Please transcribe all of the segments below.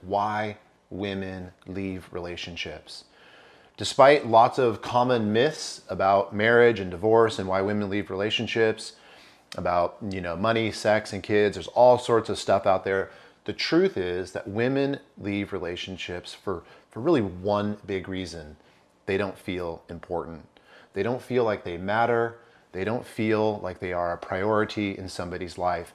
why women leave relationships. Despite lots of common myths about marriage and divorce and why women leave relationships, about money, sex, and kids, there's all sorts of stuff out there. The truth is that women leave relationships for really one big reason. They don't feel important. They don't feel like they matter. They don't feel like they are a priority in somebody's life.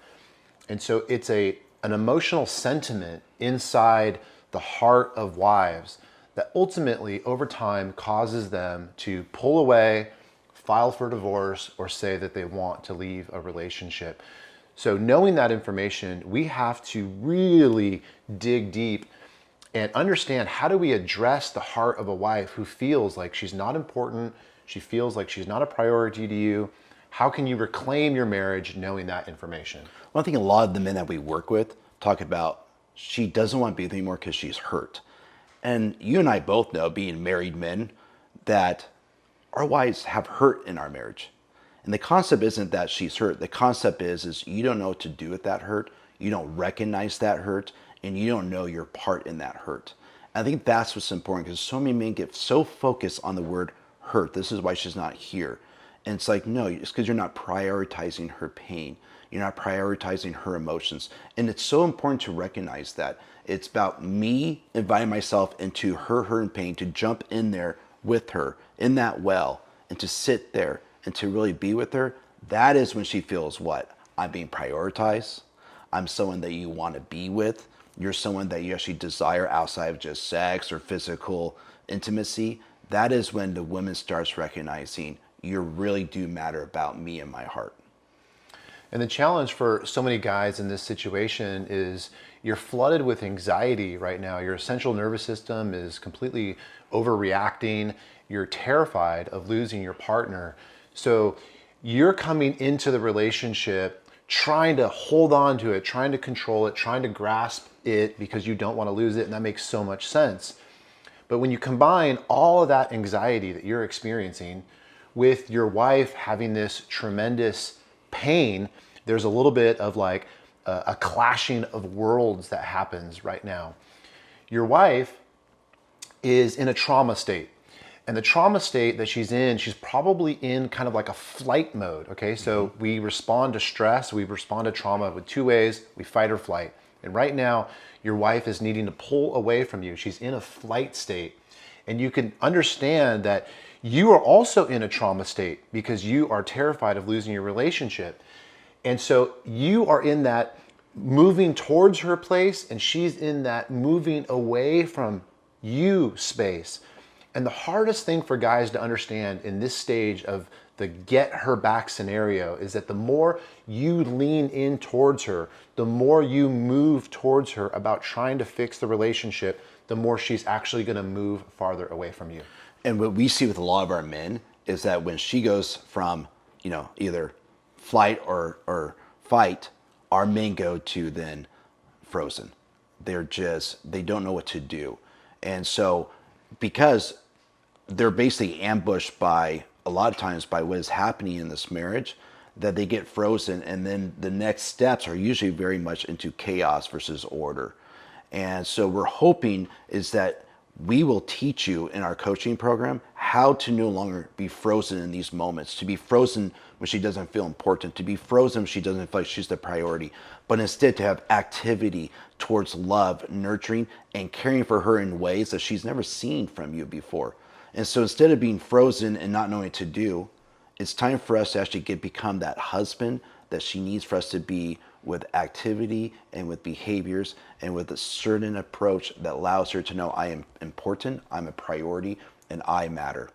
And so it's an emotional sentiment inside the heart of wives that ultimately over time causes them to pull away, file for divorce, or say that they want to leave a relationship. So knowing that information, we have to really dig deep and understand, how do we address the heart of a wife who feels like she's not important, she feels like she's not a priority to you? How can you reclaim your marriage knowing that information? Well, I think a lot of the men that we work with talk about she doesn't want to be with me anymore because she's hurt. And you and I both know, being married men, that our wives have hurt in our marriage. And the concept isn't that she's hurt. The concept is you don't know what to do with that hurt. You don't recognize that hurt, and you don't know your part in that hurt. I think that's what's important, because so many men get so focused on the word hurt. This is why she's not here. And it's like, no, it's because you're not prioritizing her pain. You're not prioritizing her emotions. And it's so important to recognize that. It's about me inviting myself into her hurt and pain, to jump in there with her in that well, and to sit there and to really be with her. That is when she feels what? I'm being prioritized. I'm someone that you want to be with. You're someone that you actually desire outside of just sex or physical intimacy. That is when the woman starts recognizing, you really do matter about me and my heart. And the challenge for so many guys in this situation is you're flooded with anxiety right now. Your central nervous system is completely overreacting. You're terrified of losing your partner. So you're coming into the relationship trying to hold on to it, trying to control it, trying to grasp it because you don't want to lose it. And that makes so much sense. But when you combine all of that anxiety that you're experiencing with your wife having this tremendous pain, there's a little bit of like a clashing of worlds that happens right now. Your wife is in a trauma state. And the trauma state that she's probably in kind of like a flight mode, okay? So we respond to stress, we respond to trauma with two ways: we fight or flight. And right now, your wife is needing to pull away from you. She's in a flight state. And you can understand that you are also in a trauma state because you are terrified of losing your relationship. And so you are in that moving towards her place, and she's in that moving away from you space. And the hardest thing for guys to understand in this stage of the get her back scenario is that the more you lean in towards her, the more you move towards her about trying to fix the relationship, the more she's actually going to move farther away from you. And what we see with a lot of our men is that when she goes from, either flight or fight, our men go to then frozen. They don't know what to do. And so because they're basically ambushed by, a lot of times, by what is happening in this marriage, that they get frozen, and then the next steps are usually very much into chaos versus order. And so we're hoping is that we will teach you in our coaching program how to no longer be frozen in these moments, to be frozen when she doesn't feel important, to be frozen when she doesn't feel like she's the priority, but instead to have activity towards love, nurturing, and caring for her in ways that she's never seen from you before. And so instead of being frozen and not knowing what to do, it's time for us to actually become that husband that she needs for us to be, with activity and with behaviors and with a certain approach that allows her to know I am important, I'm a priority, and I matter.